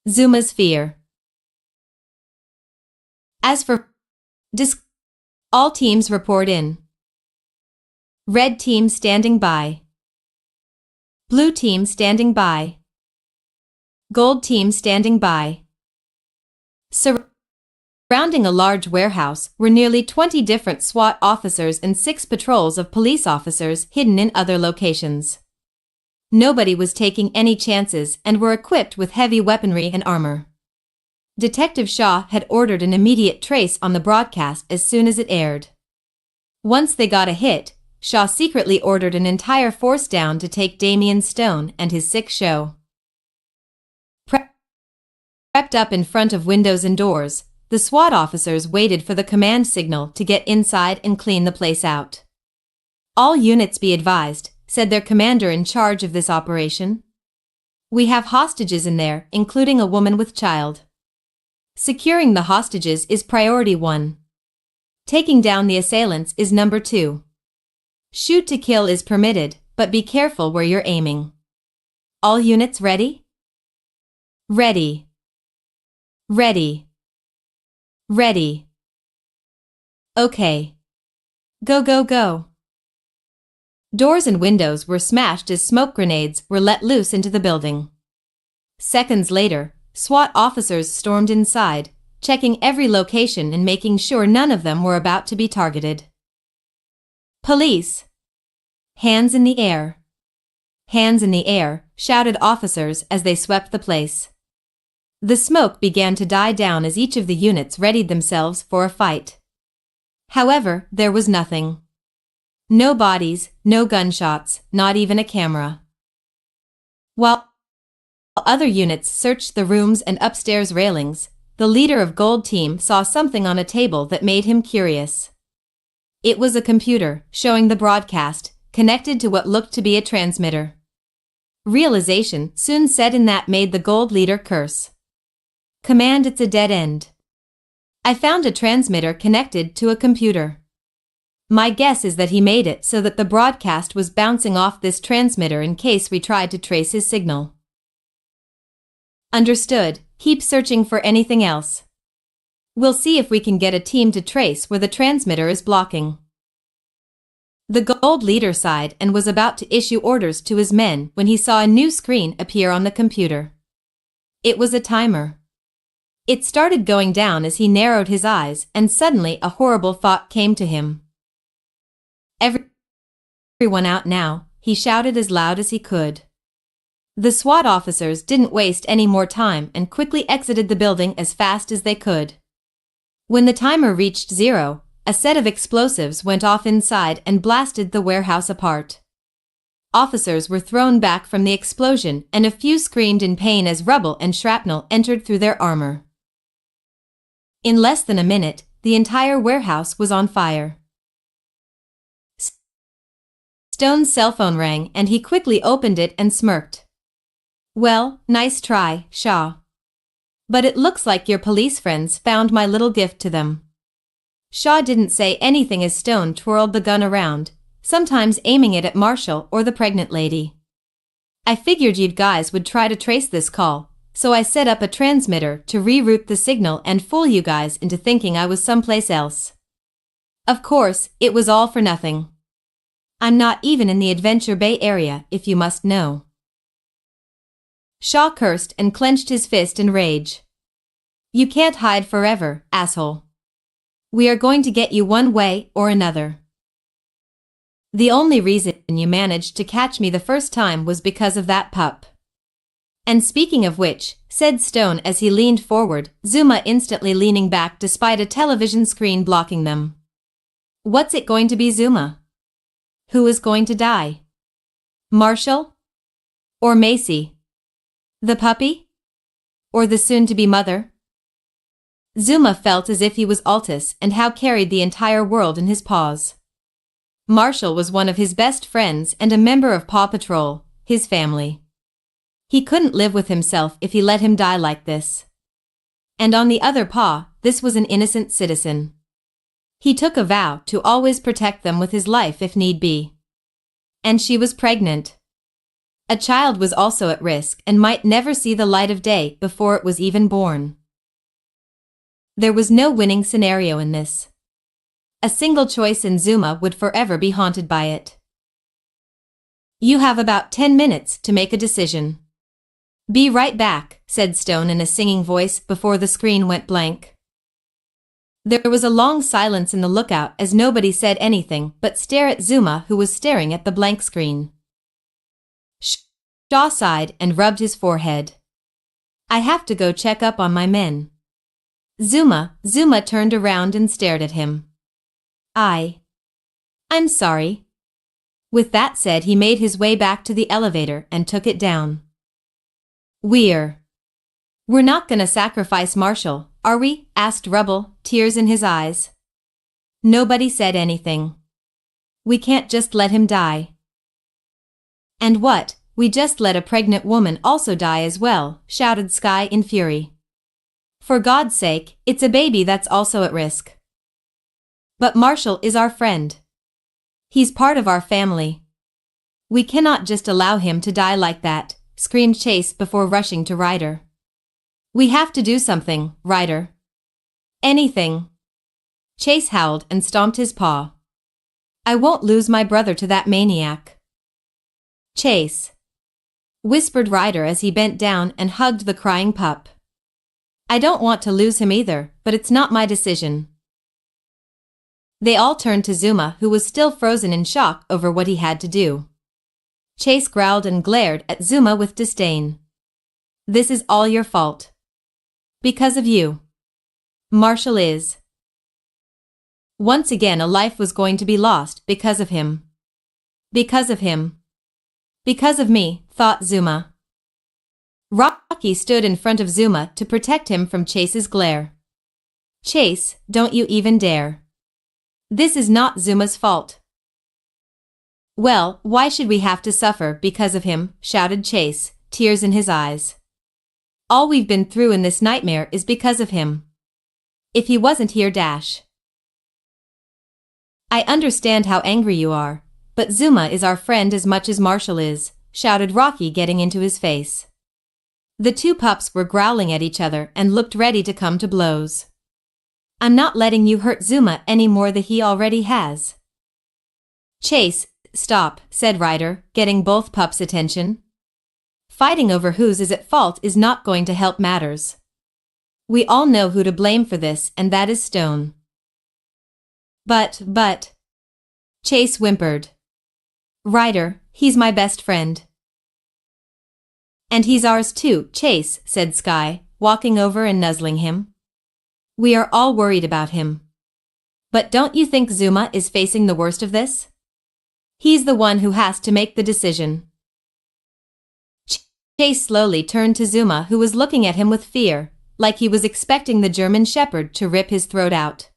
Zuma's fear. As for all teams report in. Red team standing by. Blue team standing by. Gold team standing by. Surrounding a large warehouse were nearly 20 different SWAT officers and 6 patrols of police officers hidden in other locations. Nobody was taking any chances and were equipped with heavy weaponry and armor. Detective Shaw had ordered an immediate trace on the broadcast as soon as it aired. Once they got a hit, Shaw secretly ordered an entire force down to take Damian Stone and his sick show. Prepped up in front of windows and doors, the SWAT officers waited for the command signal to get inside and clean the place out. "All units be advised," said their commander in charge of this operation. "We have hostages in there, including a woman with child. Securing the hostages is priority 1. Taking down the assailants is number 2. Shoot to kill is permitted, but be careful where you're aiming. All units ready? Ready. Ready. Ready. Okay. Go, go, go." Doors and windows were smashed as smoke grenades were let loose into the building. Seconds later, SWAT officers stormed inside, checking every location and making sure none of them were about to be targeted. "Police! Hands in the air! Hands in the air!" shouted officers as they swept the place. The smoke began to die down as each of the units readied themselves for a fight. However, there was nothing. No bodies, no gunshots, not even a camera. While other units searched the rooms and upstairs railings, the leader of Gold Team saw something on a table that made him curious. It was a computer, showing the broadcast, connected to what looked to be a transmitter. Realization soon set in that made the Gold leader curse. "Command, it's a dead end. I found a transmitter connected to a computer. My guess is that he made it so that the broadcast was bouncing off this transmitter in case we tried to trace his signal." "Understood, keep searching for anything else. We'll see if we can get a team to trace where the transmitter is blocking." The Gold leader sighed and was about to issue orders to his men when he saw a new screen appear on the computer. It was a timer. It started going down as he narrowed his eyes, and suddenly a horrible thought came to him. "Everyone out now," he shouted as loud as he could. The SWAT officers didn't waste any more time and quickly exited the building as fast as they could. When the timer reached 0, a set of explosives went off inside and blasted the warehouse apart. Officers were thrown back from the explosion and a few screamed in pain as rubble and shrapnel entered through their armor. In less than a minute, the entire warehouse was on fire. Stone's cell phone rang and he quickly opened it and smirked. "Well, nice try, Shaw. But it looks like your police friends found my little gift to them." Shaw didn't say anything as Stone twirled the gun around, sometimes aiming it at Marshall or the pregnant lady. "I figured you guys would try to trace this call, so I set up a transmitter to reroute the signal and fool you guys into thinking I was someplace else. Of course, it was all for nothing. I'm not even in the Adventure Bay area, if you must know." Shaw cursed and clenched his fist in rage. "You can't hide forever, asshole. We are going to get you one way or another. The only reason you managed to catch me the first time was because of that pup. And speaking of which," said Stone as he leaned forward, Zuma instantly leaning back despite a television screen blocking them. "What's it going to be, Zuma? Who is going to die? Marshall? Or Macy? The puppy? Or the soon-to-be mother?" Zuma felt as if he was Altus and how carried the entire world in his paws. Marshall was one of his best friends and a member of Paw Patrol, his family. He couldn't live with himself if he let him die like this. And on the other paw, this was an innocent citizen. He took a vow to always protect them with his life if need be. And she was pregnant. A child was also at risk and might never see the light of day before it was even born. There was no winning scenario in this. A single choice and Zuma would forever be haunted by it. You have about 10 minutes to make a decision. Be right back, said Stone in a singing voice before the screen went blank. There was a long silence in the lookout as nobody said anything but stare at Zuma, who was staring at the blank screen. Shaw sighed and rubbed his forehead. I have to go check up on my men. Zuma turned around and stared at him. I'm sorry. With that said, he made his way back to the elevator and took it down. We're not gonna sacrifice Marshall, are we? Asked Rubble, tears in his eyes. Nobody said anything. We can't just let him die. And what? We just let a pregnant woman also die as well, shouted Sky in fury. For God's sake, it's a baby that's also at risk. But Marshall is our friend. He's part of our family. We cannot just allow him to die like that, screamed Chase before rushing to Ryder. We have to do something, Ryder. Anything. Chase howled and stomped his paw. I won't lose my brother to that maniac. Chase, whispered Ryder as he bent down and hugged the crying pup. I don't want to lose him either, but it's not my decision. They all turned to Zuma, who was still frozen in shock over what he had to do. Chase growled and glared at Zuma with disdain. This is all your fault. Because of you. Marshall is. Once again, a life was going to be lost because of him. Because of him. Because of me, thought Zuma. Rocky stood in front of Zuma to protect him from Chase's glare. Chase, don't you even dare. This is not Zuma's fault. Well, why should we have to suffer because of him? Shouted Chase, tears in his eyes. All we've been through in this nightmare is because of him. If he wasn't here, I understand how angry you are, but Zuma is our friend as much as Marshall is, shouted Rocky, getting into his face. The two pups were growling at each other and looked ready to come to blows. I'm not letting you hurt Zuma any more than he already has. Chase, stop, said Ryder, getting both pups' attention. Fighting over whose is at fault is not going to help matters. We all know who to blame for this, and that is Stone. But, Chase whimpered. Ryder, he's my best friend. And he's ours too, Chase, said Sky, walking over and nuzzling him. We are all worried about him. But don't you think Zuma is facing the worst of this? He's the one who has to make the decision. Chase slowly turned to Zuma, who was looking at him with fear, like he was expecting the German Shepherd to rip his throat out.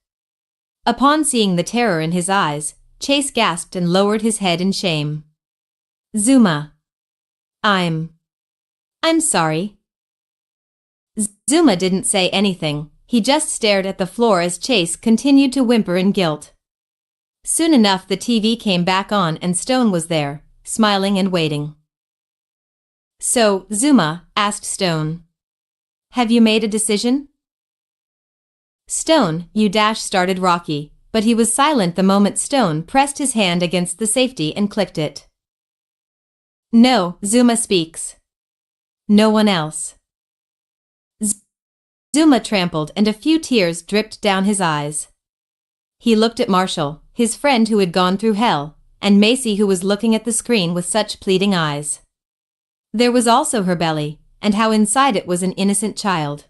Upon seeing the terror in his eyes, Chase gasped and lowered his head in shame. Zuma. I'm sorry. Zuma didn't say anything, he just stared at the floor as Chase continued to whimper in guilt. Soon enough the TV came back on and Stone was there, smiling and waiting. So, Zuma, asked Stone. Have you made a decision? Stone, started Rocky, but he was silent the moment Stone pressed his hand against the safety and clicked it. No, Zuma speaks. No one else. Zuma trampled and a few tears dripped down his eyes. He looked at Marshall, his friend who had gone through hell, and Macy, who was looking at the screen with such pleading eyes. There was also her belly, and how inside it was an innocent child.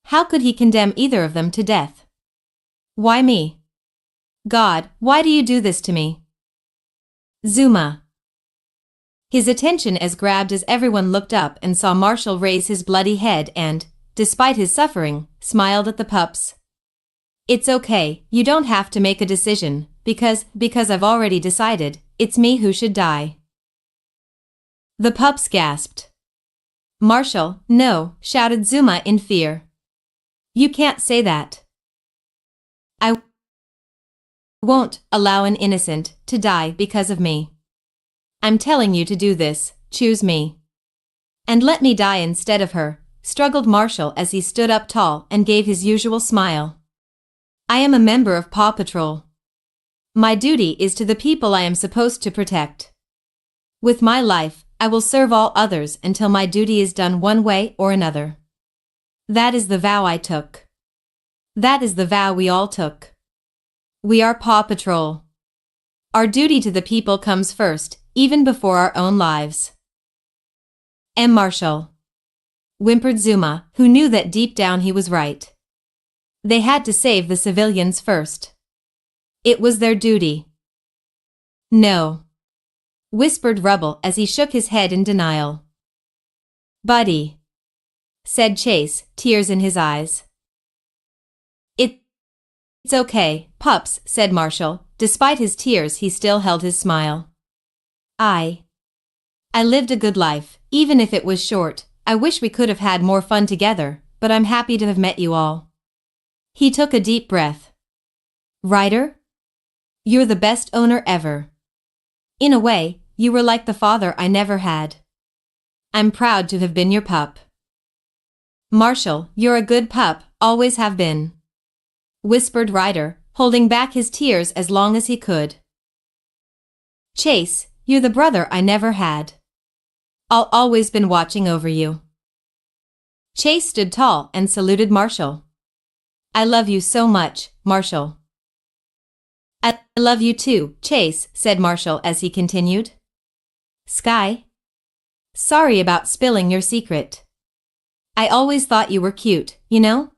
How could he condemn either of them to death? Why me? God, why do you do this to me? Zuma. His attention as grabbed as everyone looked up and saw Marshall raise his bloody head and, despite his suffering, smiled at the pups. It's okay, you don't have to make a decision, because I've already decided, it's me who should die. The pups gasped. Marshall, no, shouted Zuma in fear. You can't say that. I won't allow an innocent to die because of me. I'm telling you to do this, choose me. And let me die instead of her, struggled Marshall as he stood up tall and gave his usual smile. I am a member of Paw Patrol. My duty is to the people I am supposed to protect. With my life, I will serve all others until my duty is done one way or another. That is the vow I took. That is the vow we all took. We are Paw Patrol. Our duty to the people comes first, even before our own lives. Marshall, whimpered Zuma, who knew that deep down he was right. They had to save the civilians first. It was their duty. No, whispered Rubble as he shook his head in denial. Buddy, said Chase, tears in his eyes. It's okay, pups, said Marshall. Despite his tears, he still held his smile. I lived a good life, even if it was short. I wish we could have had more fun together, but I'm happy to have met you all. He took a deep breath. Ryder? You're the best owner ever. In a way, you were like the father I never had. I'm proud to have been your pup. Marshall, you're a good pup, always have been, whispered Ryder, holding back his tears as long as he could. Chase, you're the brother I never had. I'll always been watching over you. Chase stood tall and saluted Marshall. I love you so much, Marshall. I love you too, Chase, said Marshall as he continued. Sky? Sorry about spilling your secret. I always thought you were cute, you know?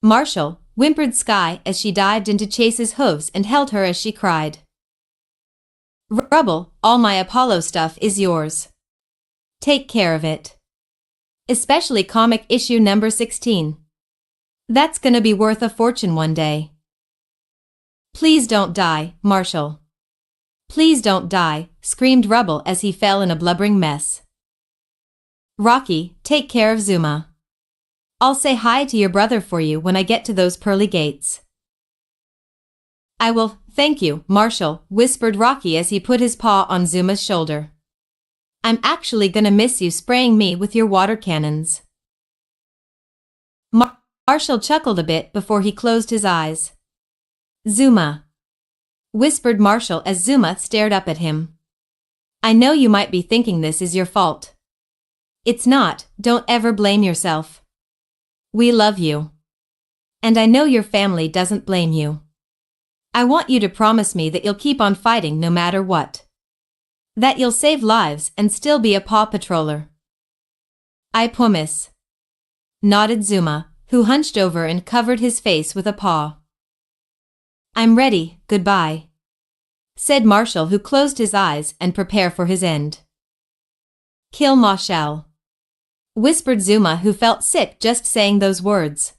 Marshall, whimpered Sky as she dived into Chase's hooves and held her as she cried. Rubble, all my Apollo stuff is yours. Take care of it. Especially comic issue number 16. That's gonna be worth a fortune one day. Please don't die, Marshall. Please don't die, screamed Rubble as he fell in a blubbering mess. Rocky, take care of Zuma. I'll say hi to your brother for you when I get to those pearly gates. I will, thank you, Marshall, whispered Rocky as he put his paw on Zuma's shoulder. I'm actually gonna miss you spraying me with your water cannons. Marshall chuckled a bit before he closed his eyes. Zuma, whispered Marshall as Zuma stared up at him. I know you might be thinking this is your fault. It's not, don't ever blame yourself. We love you. And I know your family doesn't blame you. I want you to promise me that you'll keep on fighting no matter what. That you'll save lives and still be a Paw Patroller. I promise, nodded Zuma, who hunched over and covered his face with a paw. I'm ready, goodbye, said Marshall, who closed his eyes and prepared for his end. Kill Marshall, whispered Zuma, who felt sick just saying those words.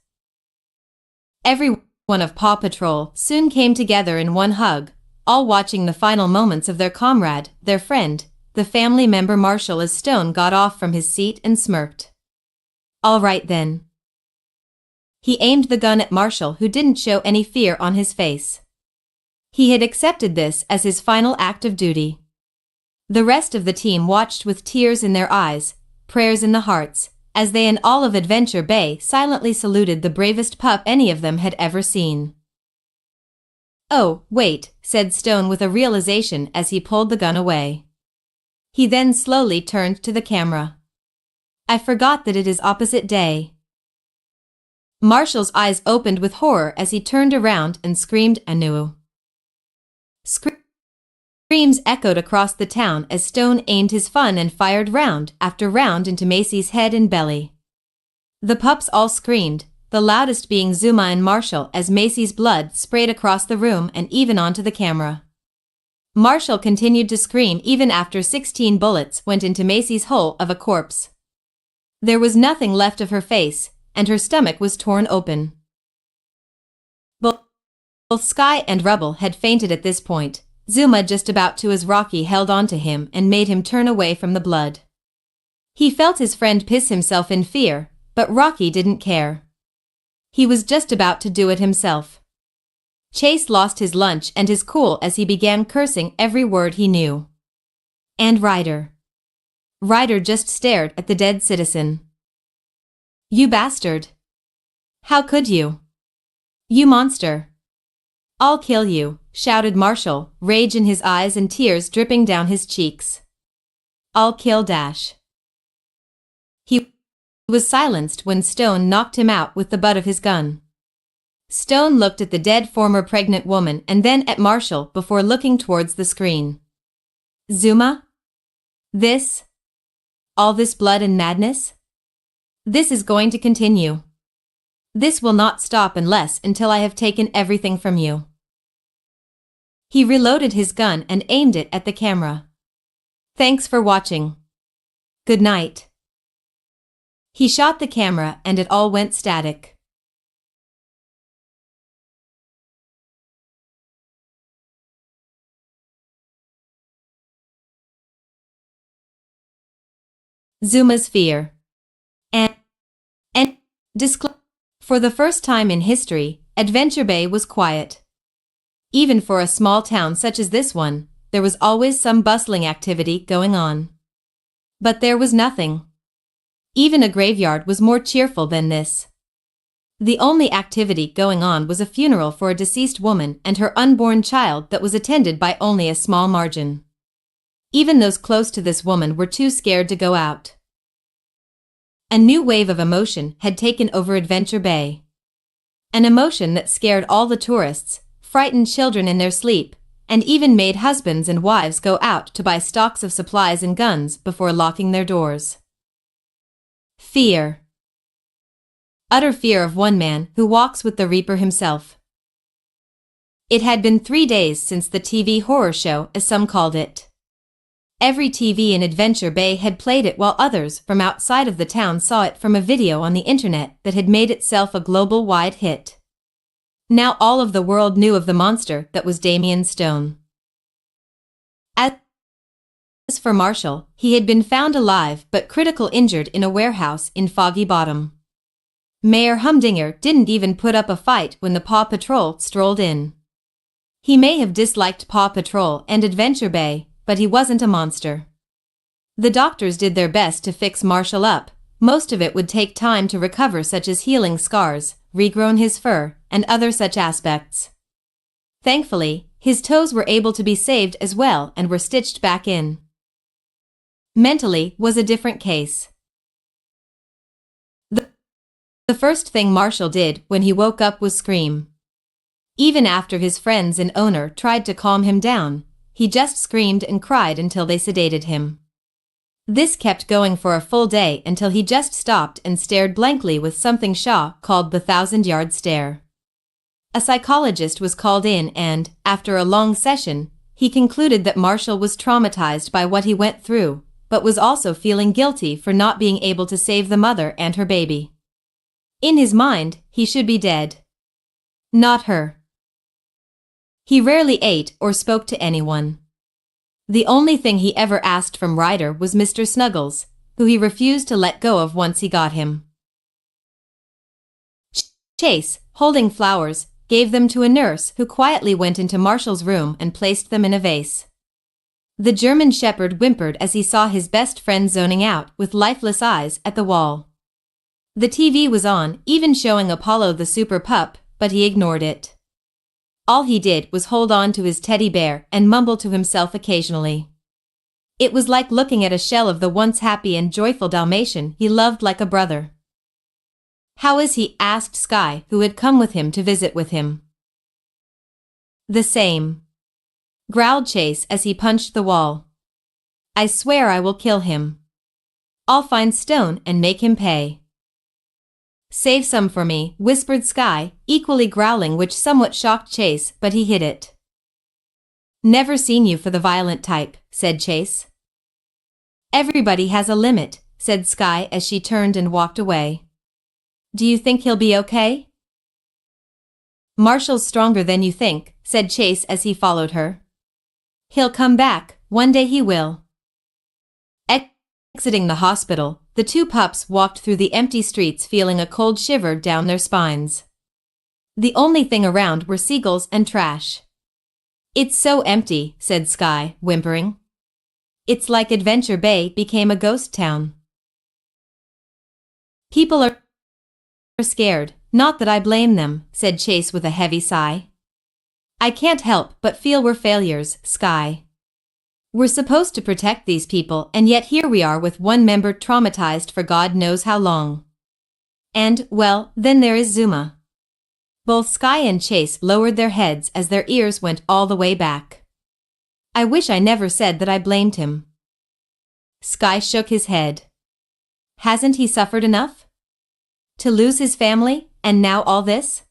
Everyone of Paw Patrol soon came together in one hug, all watching the final moments of their comrade, their friend, the family member Marshall, as Stone got off from his seat and smirked. All right then. He aimed the gun at Marshall, who didn't show any fear on his face. He had accepted this as his final act of duty. The rest of the team watched with tears in their eyes, prayers in the hearts, as they and all of Adventure Bay silently saluted the bravest pup any of them had ever seen. Oh, wait, said Stone with a realization as he pulled the gun away. He then slowly turned to the camera. I forgot that it is opposite day. Marshall's eyes opened with horror as he turned around and screamed anew. Screams echoed across the town as Stone aimed his fun and fired round after round into Macy's head and belly. The pups all screamed, the loudest being Zuma and Marshall, as Macy's blood sprayed across the room and even onto the camera. Marshall continued to scream even after 16 bullets went into Macy's hull of a corpse. There was nothing left of her face, and her stomach was torn open. Both Sky and Rubble had fainted at this point, Zuma just about to, as Rocky held on to him and made him turn away from the blood. He felt his friend piss himself in fear, but Rocky didn't care. He was just about to do it himself. Chase lost his lunch and his cool as he began cursing every word he knew. And Ryder. Ryder just stared at the dead citizen. "You bastard! How could you? You monster! I'll kill you," shouted Marshall, rage in his eyes and tears dripping down his cheeks. "I'll kill Dash." He was silenced when Stone knocked him out with the butt of his gun. Stone looked at the dead former pregnant woman and then at Marshall before looking towards the screen. "Zuma? All this blood and madness? This is going to continue. This will not stop until I have taken everything from you." He reloaded his gun and aimed it at the camera. "Thanks for watching. Good night." He shot the camera and it all went static. Zuma's fear. And for the first time in history, Adventure Bay was quiet. Even for a small town such as this one, there was always some bustling activity going on. But there was nothing. Even a graveyard was more cheerful than this. The only activity going on was a funeral for a deceased woman and her unborn child that was attended by only a small margin. Even those close to this woman were too scared to go out. A new wave of emotion had taken over Adventure Bay. An emotion that scared all the tourists, frightened children in their sleep, and even made husbands and wives go out to buy stocks of supplies and guns before locking their doors. Fear. Utter fear of one man who walks with the Reaper himself. It had been 3 days since the TV horror show, as some called it. Every TV in Adventure Bay had played it while others from outside of the town saw it from a video on the internet that had made itself a global-wide hit. Now all of the world knew of the monster that was Damien Stone. As for Marshall, he had been found alive but critical injured in a warehouse in Foggy Bottom. Mayor Humdinger didn't even put up a fight when the Paw Patrol strolled in. He may have disliked Paw Patrol and Adventure Bay, but he wasn't a monster. The doctors did their best to fix Marshall up. Most of it would take time to recover, such as healing scars, regrown his fur, and other such aspects. Thankfully, his toes were able to be saved as well and were stitched back in. Mentally was a different case. The first thing Marshall did when he woke up was scream. Even after his friends and owner tried to calm him down, he just screamed and cried until they sedated him. This kept going for a full day until he just stopped and stared blankly with something Shaw called the 1,000-yard stare. A psychologist was called in and, after a long session, he concluded that Marshall was traumatized by what he went through, but was also feeling guilty for not being able to save the mother and her baby. In his mind, he should be dead. Not her. He rarely ate or spoke to anyone. The only thing he ever asked from Ryder was Mr. Snuggles, who he refused to let go of once he got him. Chase, holding flowers, gave them to a nurse who quietly went into Marshall's room and placed them in a vase. The German shepherd whimpered as he saw his best friend zoning out with lifeless eyes at the wall. The TV was on, even showing Apollo the super pup, but he ignored it. All he did was hold on to his teddy bear and mumble to himself occasionally. It was like looking at a shell of the once happy and joyful Dalmatian he loved like a brother. "How is he?" asked Skye, who had come with him to visit with him. "The same," growled Chase as he punched the wall. "I swear I will kill him. I'll find Stone and make him pay." "Save some for me," whispered Skye, equally growling, which somewhat shocked Chase, but he hid it. "Never seen you for the violent type," said Chase. "Everybody has a limit," said Skye as she turned and walked away. "Do you think he'll be okay?" "Marshall's stronger than you think," said Chase as he followed her. "He'll come back, one day he will." Exiting the hospital, the two pups walked through the empty streets feeling a cold shiver down their spines. The only thing around were seagulls and trash. "It's so empty," said Skye, whimpering. It's like Adventure Bay became a ghost town. People are scared, not that I blame them, said Chase with a heavy sigh. I can't help but feel we're failures, Sky. We're supposed to protect these people, and yet here we are with one member traumatized for God knows how long. And, well, then there is Zuma. Both Sky and Chase lowered their heads as their ears went all the way back. I wish I never said that I blamed him. Sky shook his head. Hasn't he suffered enough? To lose his family, and now all this?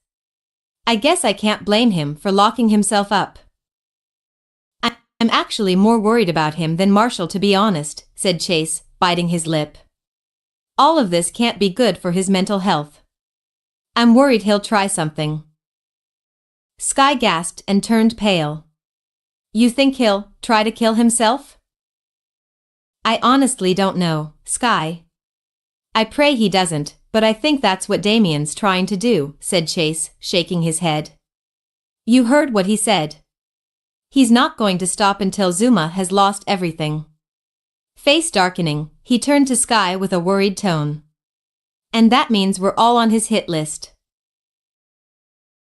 I guess I can't blame him for locking himself up. I'm actually more worried about him than Marshall, to be honest, said Chase, biting his lip. All of this can't be good for his mental health. I'm worried he'll try something. Sky gasped and turned pale. You think he'll try to kill himself? I honestly don't know, Sky. I pray he doesn't, but I think that's what Damien's trying to do, said Chase, shaking his head. You heard what he said. He's not going to stop until Zuma has lost everything. Face darkening, he turned to Sky with a worried tone. And that means we're all on his hit list.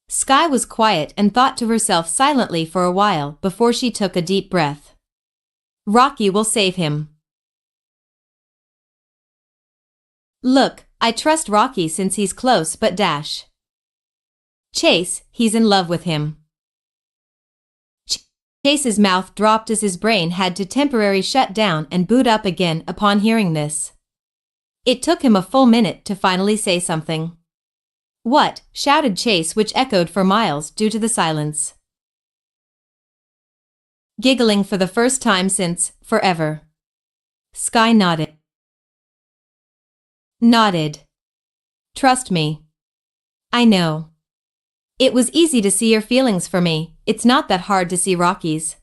Sky was quiet and thought to herself silently for a while before she took a deep breath. Rocky will save him. Look, I trust Rocky since he's close, but dash. Chase, he's in love with him. Chase's mouth dropped as his brain had to temporarily shut down and boot up again upon hearing this. It took him a full minute to finally say something. What? Shouted Chase, which echoed for miles due to the silence. Giggling for the first time since forever. Sky nodded. Trust me. I know. It was easy to see your feelings for me, it's not that hard to see Rocky's.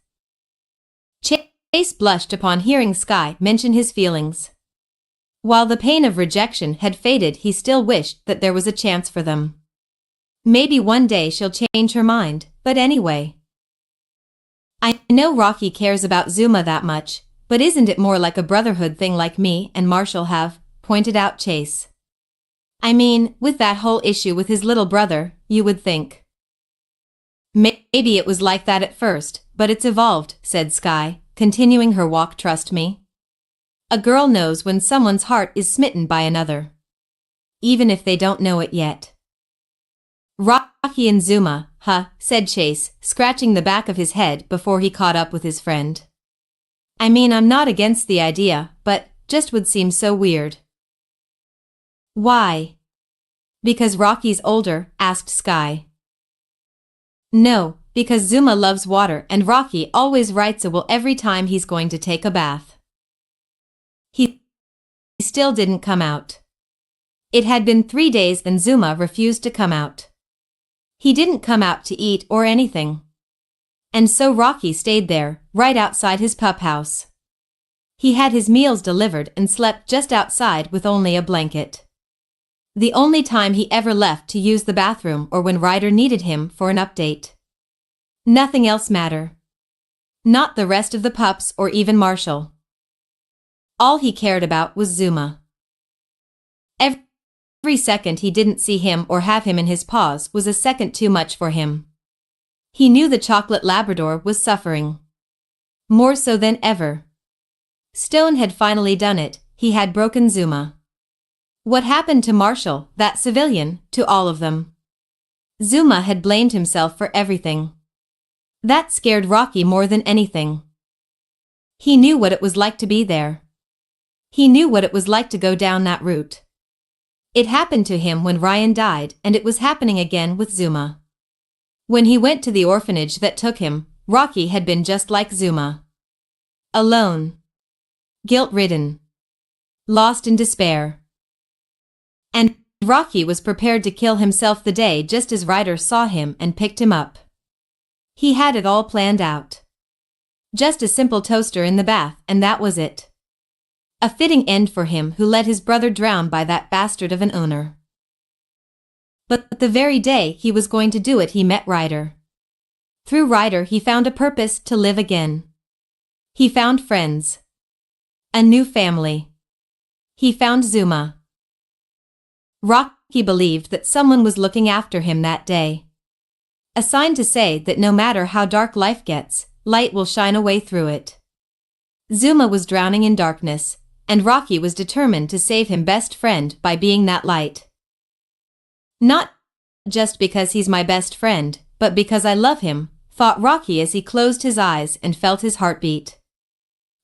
Chase blushed upon hearing Sky mention his feelings. While the pain of rejection had faded, he still wished that there was a chance for them. Maybe one day she'll change her mind, but anyway. I know Rocky cares about Zuma that much, but isn't it more like a brotherhood thing like me and Marshall have, pointed out Chase. I mean, with that whole issue with his little brother, you would think. Maybe it was like that at first, but it's evolved, said Sky, continuing her walk. Trust me. A girl knows when someone's heart is smitten by another. Even if they don't know it yet. Rocky and Zuma, huh, said Chase, scratching the back of his head before he caught up with his friend. I mean, I'm not against the idea, but just would seem so weird. Why? Because Rocky's older, asked Sky. No, because Zuma loves water and Rocky always writes a will every time he's going to take a bath. He still didn't come out. It had been 3 days and Zuma refused to come out. He didn't come out to eat or anything. And so Rocky stayed there, right outside his pup house. He had his meals delivered and slept just outside with only a blanket. The only time he ever left to use the bathroom or when Ryder needed him for an update. Nothing else mattered. Not the rest of the pups or even Marshall. All he cared about was Zuma. Every second he didn't see him or have him in his paws was a second too much for him. He knew the chocolate Labrador was suffering. More so than ever. Stone had finally done it, he had broken Zuma. What happened to Marshall, that civilian, to all of them? Zuma had blamed himself for everything. That scared Rocky more than anything. He knew what it was like to be there. He knew what it was like to go down that route. It happened to him when Ryan died, and it was happening again with Zuma. When he went to the orphanage that took him, Rocky had been just like Zuma. Alone. Guilt-ridden. Lost in despair. And Rocky was prepared to kill himself the day just as Ryder saw him and picked him up. He had it all planned out. Just a simple toaster in the bath, and that was it. A fitting end for him who let his brother drown by that bastard of an owner. But the very day he was going to do it, he met Ryder. Through Ryder he found a purpose to live again. He found friends. A new family. He found Zuma. Rocky believed that someone was looking after him that day. A sign to say that no matter how dark life gets, light will shine a way through it. Zuma was drowning in darkness, and Rocky was determined to save him best friend by being that light. Not just because he's my best friend, but because I love him, thought Rocky as he closed his eyes and felt his heartbeat.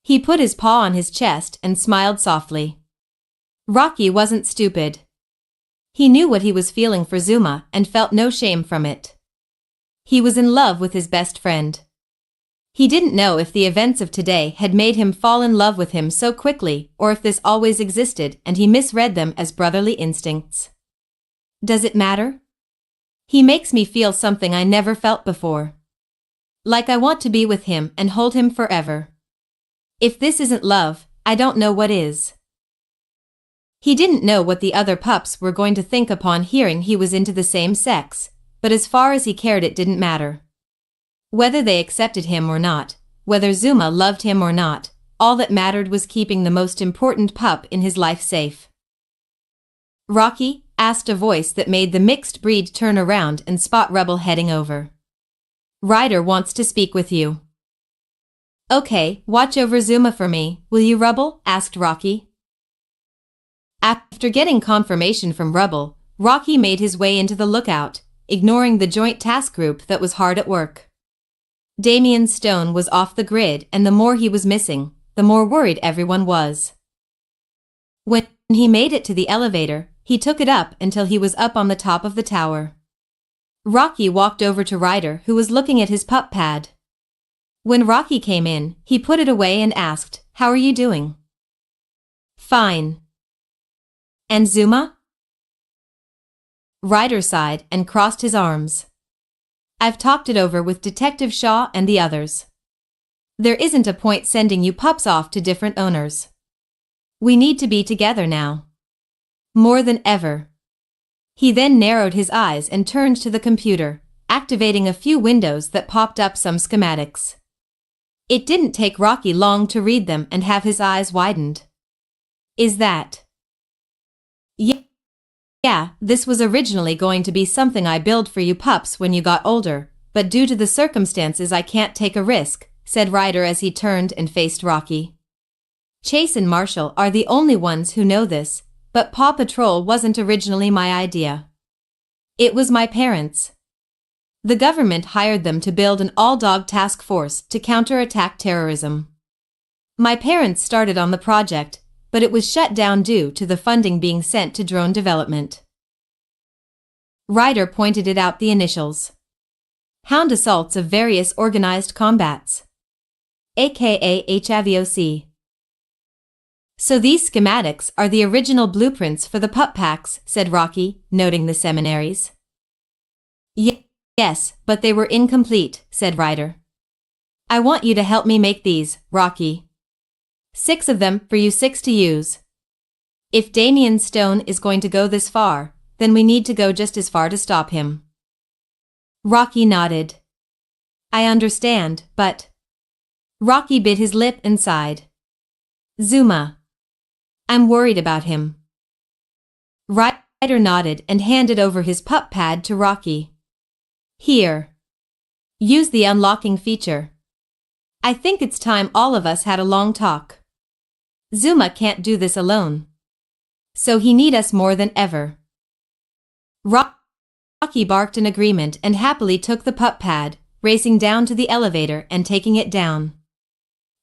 He put his paw on his chest and smiled softly. Rocky wasn't stupid. He knew what he was feeling for Zuma and felt no shame from it. He was in love with his best friend. He didn't know if the events of today had made him fall in love with him so quickly or if this always existed and he misread them as brotherly instincts. Does it matter? He makes me feel something I never felt before. Like I want to be with him and hold him forever. If this isn't love, I don't know what is. He didn't know what the other pups were going to think upon hearing he was into the same sex, but as far as he cared it didn't matter. Whether they accepted him or not, whether Zuma loved him or not, all that mattered was keeping the most important pup in his life safe. Rocky? Asked a voice that made the mixed breed turn around and spot Rubble heading over. Ryder wants to speak with you. Okay, watch over Zuma for me, will you, Rubble? Asked Rocky. After getting confirmation from Rubble, Rocky made his way into the lookout, ignoring the joint task group that was hard at work. Damian Stone was off the grid, and the more he was missing, the more worried everyone was. When he made it to the elevator, he took it up until he was up on the top of the tower. Rocky walked over to Ryder, who was looking at his pup pad. When Rocky came in, he put it away and asked, "How are you doing?" "Fine." "And Zuma?" Ryder sighed and crossed his arms. "I've talked it over with Detective Shaw and the others. There isn't a point sending you pups off to different owners. We need to be together now. More than ever." He then narrowed his eyes and turned to the computer, activating a few windows that popped up some schematics. It didn't take Rocky long to read them and have his eyes widened. "Is that?" Yeah, this was originally going to be something I build for you pups when you got older, but due to the circumstances I can't take a risk," said Ryder as he turned and faced Rocky. "Chase and Marshall are the only ones who know this, but Paw Patrol wasn't originally my idea. It was my parents'. The government hired them to build an all-dog task force to counterattack terrorism. My parents started on the project, but it was shut down due to the funding being sent to drone development." Ryder pointed it out the initials. Hound assaults of various organized combats. aka HavocHound. "So these schematics are the original blueprints for the pup packs," said Rocky, noting the seminaries. Yes, but they were incomplete," said Ryder. "I want you to help me make these, Rocky. 6 of them for you 6 to use. If Damian Stone is going to go this far, then we need to go just as far to stop him." Rocky nodded. "I understand, but..." Rocky bit his lip and sighed. "Zuma. I'm worried about him." Ryder nodded and handed over his pup pad to Rocky. "Here. Use the unlocking feature. I think it's time all of us had a long talk. Zuma can't do this alone. So he need us more than ever." Rocky barked in agreement and happily took the pup pad, racing down to the elevator and taking it down.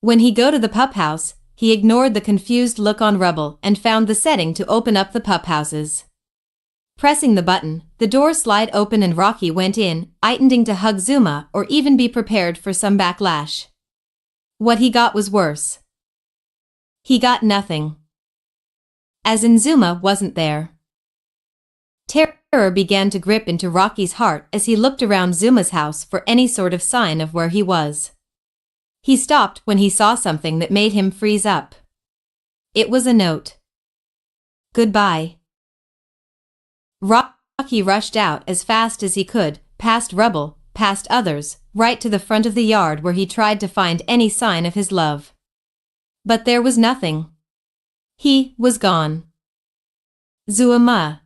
When he go to the pup house, he ignored the confused look on Rubble and found the setting to open up the pup houses. Pressing the button, the door slid open and Rocky went in, intending to hug Zuma or even be prepared for some backlash. What he got was worse. He got nothing. As in, Zuma wasn't there. Terror began to grip into Rocky's heart as he looked around Zuma's house for any sort of sign of where he was. He stopped when he saw something that made him freeze up. It was a note. "Goodbye." Rocky rushed out as fast as he could, past Rubble, past others, right to the front of the yard where he tried to find any sign of his love. But there was nothing. He was gone. Zuma.